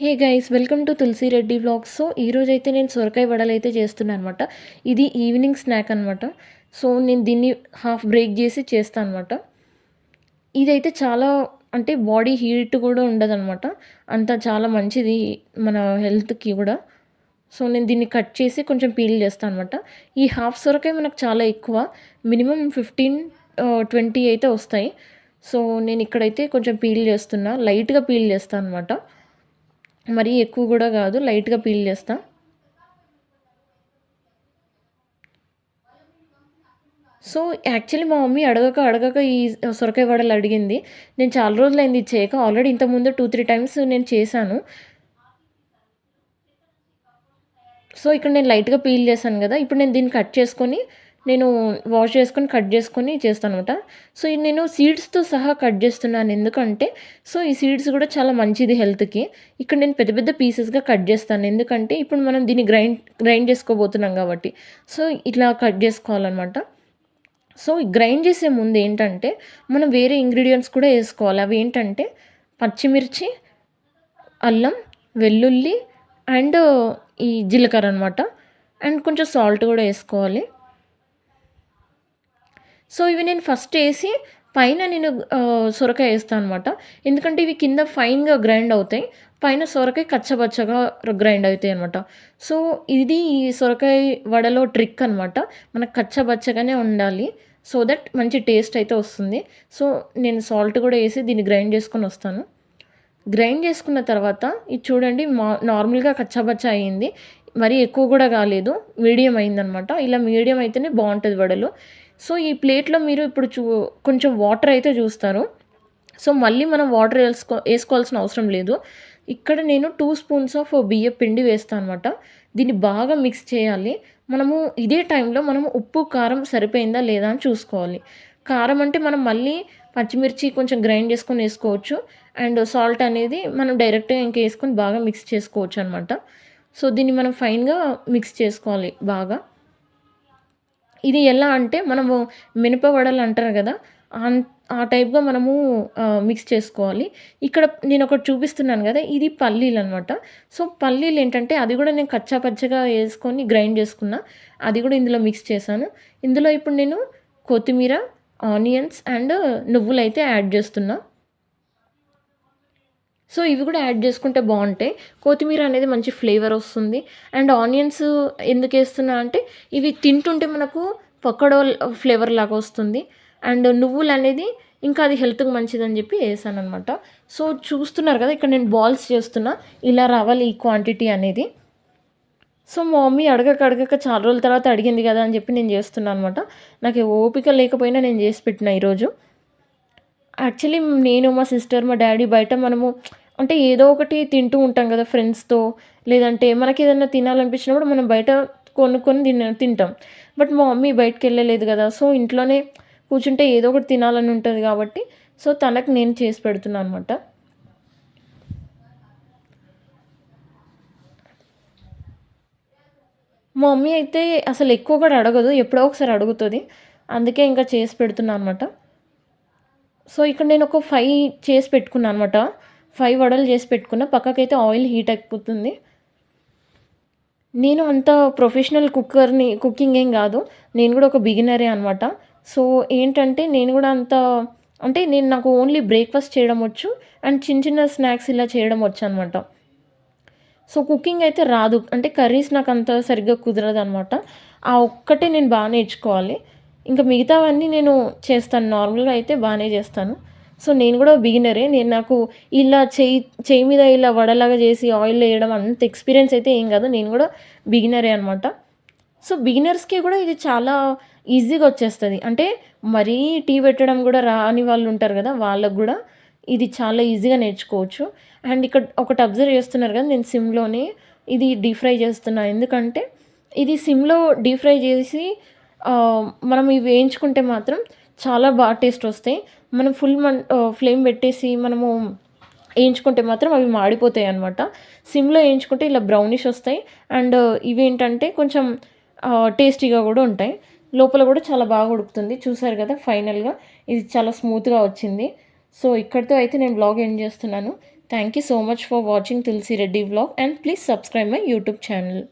Hey guys welcome to Tulasi Reddy vlogs. So ఈరోజైతే నేను సొరకాయ వడలు అయితే చేస్తున్నాను అనమాట. ఇది ఈవినింగ్ స్నాక్ అనమాట. సో నేను దీన్ని హాఫ్ బ్రేక్ చేసి చేస్తాను అనమాట. ఇదైతే చాలా అంటే బాడీ హీట్ కూడా ఉండదనమాట. అంత చాలా మంచిది మన హెల్త్‌కి కూడా. సో నేను దీన్ని కట్ చేసి కొంచెం పీల్ చేస్తాను అనమాట. ఈ హాఫ్ సొరకాయ మనకు చాలా ఎక్కువ. మినిమమ్ 20 అయితే వస్తాయి. సో నేను ఇక్కడైతే కొంచెం పీల్ చేస్తున్నా. లైట్‌గా పీల్ చేస్తాను అనమాట. మరీ ఎక్కువ కూడా కాదు, లైట్‌గా పీల్ చేస్తా. సో, యాక్చువల్లీ మా మమ్మీ అడగక ఈ సొరకాయ వడలు అడిగింది. నేను చాలా రోజులైంది ఇది చేయక. ఆల్రెడీ ఇంతకుముందు 2, 3 టైమ్స్ నేను చేశాను. సో, ఇక్కడ నేను లైట్‌గా పీల్ చేశాను గదా! ఇప్పుడు నేను దీన్ని కట్ చేసుకొని, నేను వాష్ చేసుకొని, కట్ చేసుకొని చేస్తాననమాట. సో, ఇది నేను సీడ్స్‌తో సహా కట్ చేస్తున్నాను. ఎందుకంటే, సో, ఈ సీడ్స్ గూడా చాలా మంచిది హెల్త్‌కి. ఇక్కడ నేను పెద్ద పెద్ద పీసెస్‌గా కట్ చేస్తాను. ఎందుకంటే, ఇప్పుడు మనం దీన్ని గ్రైండ్ చేసుకోబోతున్నాం గాబట్టి. సో, ఇట్లా కట్ చేసుకోవాలనమాట. సో, గ్రైండ్ చేసే ముందు ఏంటంటే, మనం వేరే ఇంగ్రీడియెంట్స్ కూడా ఏసుకోవాలి. అవేంటంటే, పచ్చిమిర్చి, అల్లం, వెల్లుల్లి అండ్ ఈ జీలకర్ర అనమాట. అండ్ కొంచెం సాల్ట్ కూడా ఏసుకోవాలి. సో, ఇవి నేను ఫస్ట్ ఏసి పైన నేను సొరకాయ ఏస్తా అనమాట. ఎందుకంటే, ఇవి కింద ఫైన్‌గా గ్రైండ్ అవుతాయి. పైన సొరకాయ కచ్చపచ్చగా గ్రైండ్ అయితాయనమాట. సో, ఇది ఈ సొరకాయ వడలో ట్రిక్ అనమాట. మనకు కచ్చపచ్చగానే ఉండాలి. సో దట్ మంచి టేస్ట్ అయితే వస్తుంది. సో, నేను సాల్ట్ కూడా ఏసి దీన్ని గ్రైండ్ చేసుకొనొస్తాను. గ్రైండ్ చేసుకున్న తర్వాత ఇది చూడండి నార్మల్‌గా కచ్చాపచ్చా అయింది. మరీ ఎక్కువ గూడా గాలేదు. మీడియం అయిందనమాట. ఇలా మీడియం అయితేనే బావుంటది వడలు. సో, ఈ ప్లేట్‌లో మీరు ఇప్పుడు కొంచెం వాటర్ అయితే చూస్తారు. సో, మళ్ళీ మనం వాటర్ ఏసుకోవాల్సిన అవసరం లేదు. ఇక్కడ నేను 2 స్పూన్స్ ఆఫ్ బియ్యపు పిండి వేస్తా అనమాట. దీన్ని బాగా మిక్స్ చేయాలి. మనము ఇదే టైంలో మనము ఉప్పు, కారం సరిపోయిందా లేదా అని చూసుకోవాలి. కారం అంటే మనం మళ్ళీ పచ్చిమిర్చి కొంచెం గ్రైండ్ చేసుకొని ఏసుకోవచ్చు. అండ్ సాల్ట్ అనేది మనం డైరెక్ట్‌గా ఇంక ఏసుకొని బాగా మిక్స్ చేసుకోవచ్చనమాట. సో, దీన్ని మనం ఫైన్‌గా మిక్స్ చేసుకోవాలి బాగా. ఇది ఎలా అంటే మనము మినప వడలు అంటారు గదా! ఆ టైప్‌గా మనము మిక్స్ చేసుకోవాలి. ఇక్కడ నేనొకటి చూపిస్తున్నాను గదా! ఇది పల్లీలనమాట. సో, పల్లీలేంటంటే అది గూడా నేను కచ్చా పచ్చగా యేసుకొని గ్రైండ్ చేసుకున్నా. అది గూడా ఇందులో మిక్స్ చేశాను. ఇందులో ఇప్పుడు నేను కొత్తిమీర, ఆనియన్స్ అండ్ నువ్వులైతే యాడ్ జేస్తున్నా. సో, ఇవి గూడా యాడ్ జేసుకుంటే బావుంటాయి. కొత్తిమీర అనేది మంచి ఫ్లేవర్ ఒస్తుంది. అండ్ ఆనియన్స్ ఎందుకేస్తున్నా అంటే, ఇవి తింటుంటే మనకు పకోడో ఫ్లేవర్ లాగా ఒస్తుంది. అండ్ నువ్వులనేది ఇంకా అది హెల్త్‌కి మంచిదని జెప్పి ఏసాననమాట. సో, చూస్తున్నారు గదా! ఇక్కడ నేను బాల్స్ చేస్తున్నా. ఇలా రావాలి ఈ క్వాంటిటీ అనేది. సో, మా మమ్మీ అడగక చాలా రోజుల తర్వాత అడిగింది గదా! అని జెప్పి నేను జేస్తున్నా అనమాట. నాకు ఓపిక లేకపోయినా నేను జేసి పెట్టినా ఈరోజు. యాక్చువల్లీ నేను, మా సిస్టర్, మా డ్యాడీ బయట మనము అంటే ఏదో ఒకటి తింటూ ఉంటాం గదా! ఫ్రెండ్స్‌తో. లేదంటే మనకేదన్నా తినాలనిపించినప్పుడు మనం బయట కొనుక్కొని తింటాం. బట్ మా మమ్మీ బయటికెళ్ళలేదు గదా! సో, ఇంట్లోనే కూర్చుంటే ఏదో ఒకటి తినాలని ఉంటది గాబట్టి, సో, తనకి నేను చేసి పెడుతున్నా అనమాట. మా మమ్మీ అయితే అసలు ఎక్కువ కూడా అడగదు. ఎప్పుడో ఒకసారి అడుగుతది. అందుకే ఇంకా చేసి పెడుతున్నా అనమాట. సో, ఇక్కడ నేను ఒక 5 చేసి పెట్టుకున్నా అనమాట. 5 వడలు చేసి పెట్టుకున్నా. పక్కకైతే ఆయిల్ హీట్ అయిపోతుంది. నేను అంత ప్రొఫెషనల్ కుకింగ్ ఏం గాదు. నేను గూడా ఒక బిగినరే అనమాట. సో, ఏంటంటే నేను గూడా అంత అంటే నాకు ఓన్లీ బ్రేక్‌ఫాస్ట్ చేయడం వచ్చు. అండ్ చిన్న చిన్న స్నాక్స్ ఇలా చేయడం వచ్చనమాట. సో, కుకింగ్ అయితే రాదు. అంటే కర్రీస్ నాకంత సరిగ్గా కుదరదనమాట. ఆ ఒక్కటే నేను నేర్చుకోవాలి. ఇంక మిగతావన్నీ నేను చేస్తాను. నార్మల్‌గా అయితే చేస్తాను. సో, నేను గూడా బిగినరే. నాకు ఇలా చెయ్యి మీద ఇలా వడలాగా చేసి ఆయిల్‌లో ఎయడం అంత ఎక్స్‌పీరియన్స్ అయితే ఏం గాదు. నేను గూడా బిగినరే అనమాట. సో, బిగినర్స్‌కి గూడా ఇది చాలా ఈజీగా వచ్చేస్తది. అంటే మరీ టీ పెట్టడం గూడా రాని వాళ్ళుంటారు గదా! వాళ్ళకి గూడా ఇది చాలా ఈజీగా నేర్చుకోవచ్చు. అండ్ ఇక్కడ ఒకటి అబ్జర్వ్ చేస్తున్నారు కదా! నేను సిమ్‌లోనే ఇది డీప్ ఫ్రై చేస్తున్నా. ఎందుకంటే ఇది సిమ్‌లో డీప్ ఫ్రై చేసి మనం ఇవి వేయించుకుంటే మాత్రం చాలా టేస్ట్ వస్తాయి. మనం ఫ్లేమ్ పెట్టేసి మనము ఏయించుకుంటే మాత్రం అవి మాడిపోతాయన్నమాట. సిమ్‌లో ఏయించుకుంటే ఇలా బ్రౌనిష్ వస్తాయి. అండ్ ఇవేంటంటే కొంచెం టేస్టీగా గూడా ఉంటాయి. లోపల గూడా చాలా బాగా ఉడుకుతుంది. చూసారు గదా! ఫైనల్‌గా ఇది చాలా స్మూత్‌గా వచ్చింది. సో, ఇక్కడితో అయితే నేను వ్లాగ్ ఎండ్ చేస్తున్నాను. Thank you so much for watching Tulasi Reddy vlog and please subscribe my YouTube channel.